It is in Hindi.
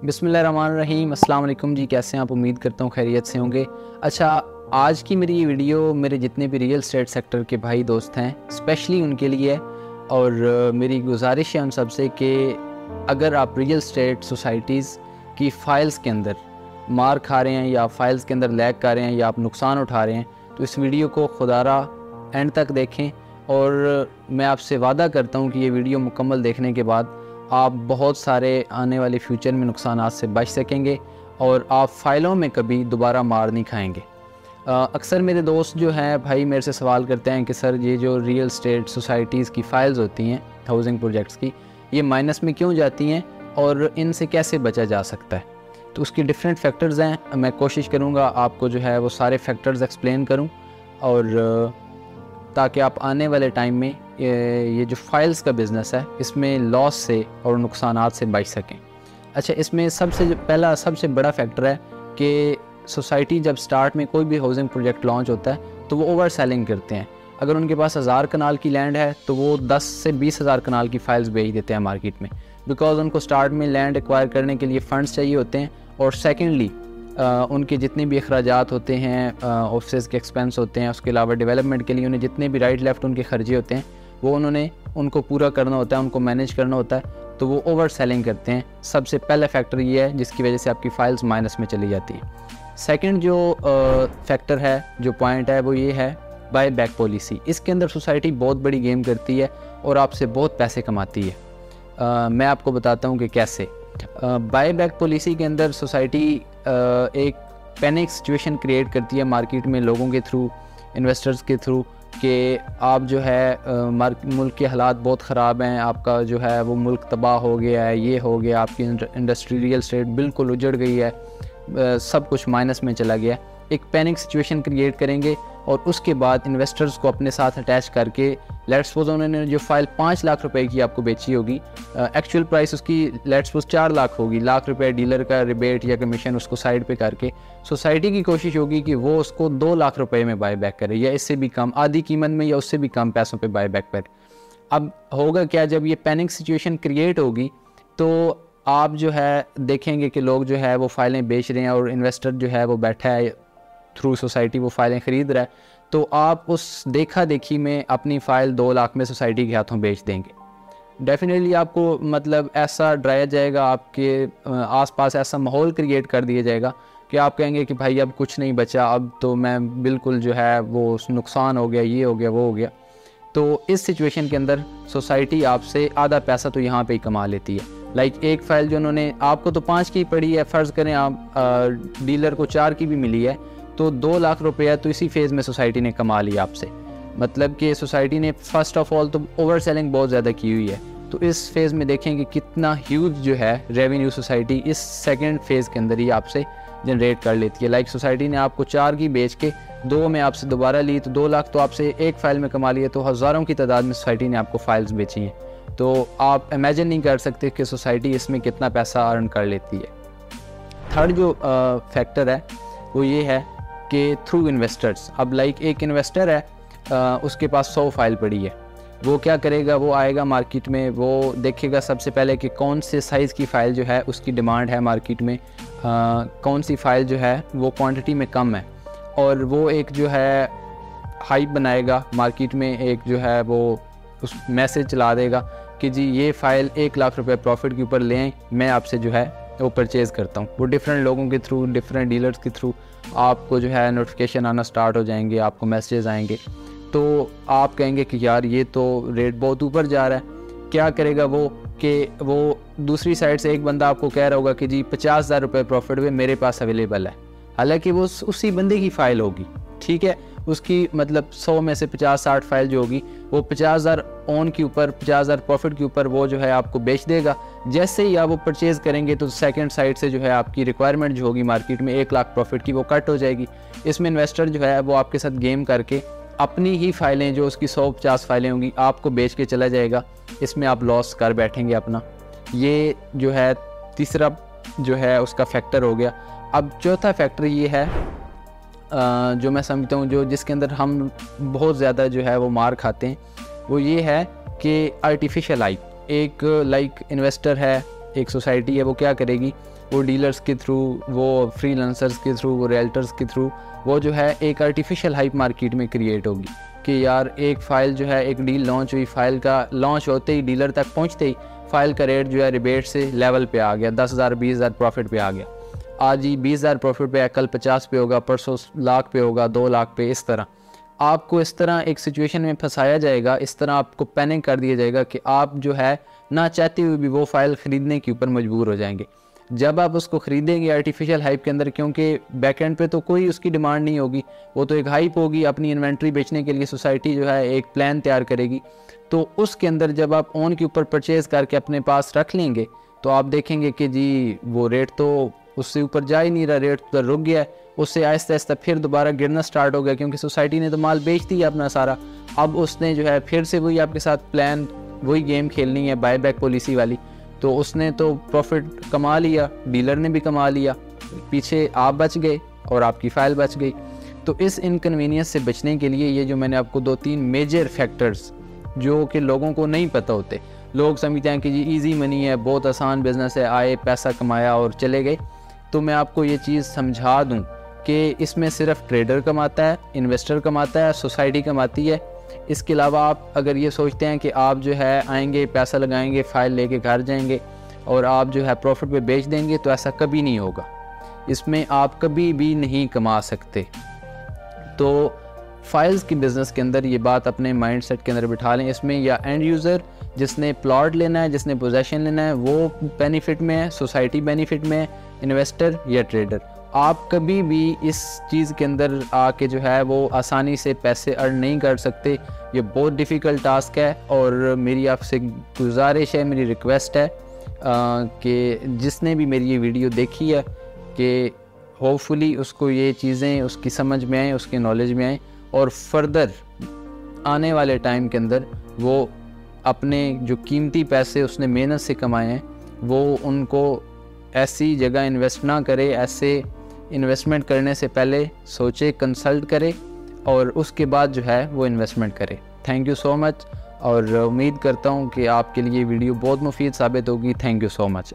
बिस्मिल्लाहिर्रहमानिर्रहीम। अस्सलाम वालेकुम जी, कैसे हैं आप? उम्मीद करता हूँ खैरियत से होंगे। अच्छा, आज की मेरी ये वीडियो मेरे जितने भी रियल एस्टेट सेक्टर के भाई दोस्त हैं स्पेशली उनके लिए है। और मेरी गुजारिश है उन सब से कि अगर आप रियल एस्टेट सोसाइटीज़ की फ़ाइल्स के अंदर मार खा रहे हैं या फ़ाइल्स के अंदर लैग कर रहे हैं या आप नुकसान उठा रहे हैं तो इस वीडियो को खुदारा एंड तक देखें। और मैं आपसे वादा करता हूँ कि ये वीडियो मुकम्मल देखने के बाद आप बहुत सारे आने वाले फ्यूचर में नुकसानात से बच सकेंगे और आप फ़ाइलों में कभी दोबारा मार नहीं खाएंगे। अक्सर मेरे दोस्त जो हैं भाई मेरे से सवाल करते हैं कि सर ये जो रियल एस्टेट सोसाइटीज़ की फ़ाइल्स होती हैं हाउसिंग प्रोजेक्ट्स की, ये माइनस में क्यों जाती हैं और इनसे कैसे बचा जा सकता है। तो उसकी डिफरेंट फैक्टर्स हैं। मैं कोशिश करूँगा आपको जो है वो सारे फैक्टर्स एक्सप्लेन करूँ और ताकि आप आने वाले टाइम में ये जो फाइल्स का बिज़नेस है इसमें लॉस से और नुकसानात से बच सकें। अच्छा, इसमें सबसे बड़ा फैक्टर है कि सोसाइटी जब स्टार्ट में कोई भी हाउसिंग प्रोजेक्ट लॉन्च होता है तो वो ओवर सेलिंग करते हैं। अगर उनके पास 1000 कनाल की लैंड है तो वो 10 से 20,000 कनाल की फाइल्स बेच देते हैं मार्केट में, बिकॉज़ उनको स्टार्ट में लैंड एक्वायर करने के लिए फ़ंड्स चाहिए होते हैं। और सेकेंडली उनके जितने भी अखराजात होते हैं, ऑफिस के एक्सपेंस होते हैं, उसके अलावा डेवलपमेंट के लिए उन्हें जितने भी राइट लेफ़्ट उनके खर्चे होते हैं वो उनको पूरा करना होता है, उनको मैनेज करना होता है, तो वो ओवर सेलिंग करते हैं। सबसे पहला फैक्टर ये है जिसकी वजह से आपकी फ़ाइल्स माइनस में चली जाती है। सेकंड जो फैक्टर है, जो पॉइंट है, वो ये है बाय बैक पॉलिसी। इसके अंदर सोसाइटी बहुत बड़ी गेम करती है और आपसे बहुत पैसे कमाती है। मैं आपको बताता हूँ कि कैसे। बाय बैक पॉलिसी के अंदर सोसाइटी एक पैनिक सिचुएशन क्रिएट करती है मार्केट में लोगों के थ्रू, इन्वेस्टर्स के थ्रू, कि आप जो है मुल्क के हालात बहुत ख़राब हैं, आपका जो है वो मुल्क तबाह हो गया है, ये हो गया, आपकी इंडस्ट्री रियल एस्टेट बिल्कुल उजड़ गई है, सब कुछ माइनस में चला गया। एक पैनिक सिचुएशन क्रिएट करेंगे और उसके बाद इन्वेस्टर्स को अपने साथ अटैच करके, लेट्स सपोज उन्होंने जो फाइल 5 लाख रुपए की आपको बेची होगी, एक्चुअल प्राइस उसकी लेट्स सपोज 4 लाख होगी, लाख रुपए डीलर का रिबेट या कमीशन उसको साइड पे करके सोसाइटी की कोशिश होगी कि वो उसको 2 लाख रुपए में बाय बैक करे या इससे भी कम, आधी कीमत में या उससे भी कम पैसों पे बाय बैक करे। अब होगा क्या, जब ये पैनिक सिचुएशन क्रिएट होगी तो आप जो है देखेंगे कि लोग जो है वो फाइलें बेच रहे हैं और इन्वेस्टर जो है वो बैठा है थ्रू सोसाइटी वो फाइलें ख़रीद रहा है, तो आप उस देखा देखी में अपनी फ़ाइल 2 लाख में सोसाइटी के हाथों बेच देंगे। डेफिनेटली आपको मतलब ऐसा डराया जाएगा, आपके आसपास ऐसा माहौल क्रिएट कर दिया जाएगा कि आप कहेंगे कि भाई अब कुछ नहीं बचा, अब तो मैं बिल्कुल जो है वो नुकसान हो गया, ये हो गया, वो हो गया। तो इस सिचुएशन के अंदर सोसाइटी आपसे आधा पैसा तो यहाँ पे ही कमा लेती है। लाइक एक फ़ाइल जो उन्होंने आपको तो 5 की पड़ी है, फ़र्ज़ करें आप डीलर को 4 की भी मिली है, तो 2 लाख रुपया तो इसी फेज़ में सोसाइटी ने कमा लिया आपसे। मतलब कि सोसाइटी ने फ़र्स्ट ऑफ़ ऑल तो ओवर सेलिंग बहुत ज़्यादा की हुई है। तो इस फेज़ में देखें कि कितना ह्यूज जो है रेवेन्यू सोसाइटी इस सेकंड फेज़ के अंदर ही आपसे जनरेट कर लेती है। लाइक सोसाइटी ने आपको 4 की बेच के 2 में आपसे दोबारा ली, तो 2 लाख तो आपसे एक फ़ाइल में कमा लिया, तो हज़ारों की तादाद में सोसाइटी ने आपको फ़ाइल्स बेची हैं। तो आप इमेजिन नहीं कर सकते कि सोसाइटी इसमें कितना पैसा अर्न कर लेती है। थर्ड जो फैक्टर है वो ये है कि थ्रू इन्वेस्टर्स। अब लाइक एक इन्वेस्टर है, उसके पास 100 फाइल पड़ी है, वो क्या करेगा, वो आएगा मार्केट में, वो देखेगा सबसे पहले कि कौन से साइज़ की फ़ाइल जो है उसकी डिमांड है मार्केट में, कौन सी फ़ाइल जो है वो क्वांटिटी में कम है, और वो एक जो है हाइप बनाएगा मार्केट में, एक जो है वो उस मैसेज चला देगा कि जी ये फ़ाइल 1 लाख रुपए प्रॉफिट के ऊपर लें, मैं आपसे जो है वो परचेज़ करता हूँ। वो डिफरेंट लोगों के थ्रू, डिफरेंट डीलर्स के थ्रू आपको जो है नोटिफिकेशन आना स्टार्ट हो जाएंगे, आपको मैसेजेस आएंगे, तो आप कहेंगे कि यार ये तो रेट बहुत ऊपर जा रहा है। क्या करेगा वो कि वो दूसरी साइड से एक बंदा आपको कह रहा होगा कि जी 50,000 रुपये प्रॉफिट में मेरे पास अवेलेबल है, हालांकि वो उसी बंदे की फ़ाइल होगी, ठीक है, उसकी मतलब 100 में से 50-60 फाइल जो होगी वो 50,000 ऑन के ऊपर, 50,000 प्रॉफिट के ऊपर वो जो है आपको बेच देगा। जैसे ही आप वो परचेज़ करेंगे तो सेकंड साइड से जो है आपकी रिक्वायरमेंट जो होगी मार्केट में 1 लाख प्रॉफिट की, वो कट हो जाएगी। इसमें इन्वेस्टर जो है वो आपके साथ गेम करके अपनी ही फाइलें जो उसकी 150 फाइलें होंगी आपको बेच के चला जाएगा। इसमें आप लॉस कर बैठेंगे अपना। ये जो है तीसरा जो है उसका फैक्टर हो गया। अब चौथा फैक्टर ये है जो मैं समझता हूँ जो जिसके अंदर हम बहुत ज़्यादा जो है वो मार खाते हैं, वो ये है कि आर्टिफिशियल हाइप। एक लाइक इन्वेस्टर है, एक सोसाइटी है वो क्या करेगी, वो डीलर्स के थ्रू, वो फ्रीलांसर्स के थ्रू, वो रियल्टर्स के थ्रू वो जो है एक आर्टिफिशियल हाइप मार्केट में क्रिएट होगी कि यार एक फ़ाइल जो है, एक डील लॉन्च हुई, फ़ाइल का लॉन्च होते ही डीलर तक पहुंचते ही फ़ाइल का रेट जो है रिबेट से लेवल पे आ गया, 10,000 20,000 प्रॉफिट पे आ गया। आज ही 20,000 प्रॉफिट पे है, कल 50 पे होगा, परसों लाख पे होगा, 2 लाख पे। इस तरह आपको इस तरह एक सिचुएशन में फंसाया जाएगा, इस तरह आपको पैनिक कर दिया जाएगा कि आप जो है ना चाहते हुए भी वो फ़ाइल ख़रीदने के ऊपर मजबूर हो जाएंगे। जब आप उसको ख़रीदेंगे आर्टिफिशियल हाइप के अंदर, क्योंकि बैकएंड पे तो कोई उसकी डिमांड नहीं होगी, वो तो एक हाइप होगी, अपनी इन्वेंट्री बेचने के लिए सोसाइटी जो है एक प्लान तैयार करेगी। तो उसके अंदर जब आप ऑन के ऊपर परचेज़ करके अपने पास रख लेंगे तो आप देखेंगे कि जी वो रेट तो उससे ऊपर जा ही नहीं रहा, रेट तो रुक गया है, उससे आहिस्ता आहिस्ता फिर दोबारा गिरना स्टार्ट हो गया, क्योंकि सोसाइटी ने तो माल बेच दिया अपना सारा। अब उसने जो है फिर से वही आपके साथ प्लान, वही गेम खेलनी है बाय बैक पॉलिसी वाली। तो उसने तो प्रॉफिट कमा लिया, डीलर ने भी कमा लिया, पीछे आप बच गए और आपकी फ़ाइल बच गई। तो इस इनकन्वीनियंस से बचने के लिए ये जो मैंने आपको 2-3 मेजर फैक्टर्स जो कि लोगों को नहीं पता होते, लोग समझते हैं कि जी इजी मनी है, बहुत आसान बिज़नेस है, आए पैसा कमाया और चले गए। तो मैं आपको ये चीज़ समझा दूं कि इसमें सिर्फ ट्रेडर कमाता है, इन्वेस्टर कमाता है, सोसाइटी कमाती है। इसके अलावा आप अगर ये सोचते हैं कि आप जो है आएंगे, पैसा लगाएंगे, फ़ाइल लेके घर जाएंगे और आप जो है प्रॉफिट पे बेच देंगे, तो ऐसा कभी नहीं होगा। इसमें आप कभी भी नहीं कमा सकते। तो फाइल्स की बिज़नेस के अंदर ये बात अपने माइंडसेट के अंदर बिठा लें। इसमें या एंड यूज़र जिसने प्लॉट लेना है, जिसने पोजेसन लेना है, वो बेनिफिट में है, सोसाइटी बेनिफिट में है, इन्वेस्टर या ट्रेडर। आप कभी भी इस चीज़ के अंदर आके जो है वो आसानी से पैसे अर्न नहीं कर सकते। ये बहुत डिफ़िकल्ट टास्क है और मेरी आपसे गुजारिश है, मेरी रिक्वेस्ट है कि जिसने भी मेरी ये वीडियो देखी है कि होपफुली उसको ये चीज़ें उसकी समझ में आएँ, उसकी नॉलेज में आएँ और फर्दर आने वाले टाइम के अंदर वो अपने जो कीमती पैसे उसने मेहनत से कमाए हैं वो उनको ऐसी जगह इन्वेस्ट ना करे। ऐसे इन्वेस्टमेंट करने से पहले सोचे, कंसल्ट करे और उसके बाद जो है वो इन्वेस्टमेंट करे। थैंक यू सो मच और उम्मीद करता हूँ कि आपके लिए वीडियो बहुत मुफीद साबित होगी। Thank you so much.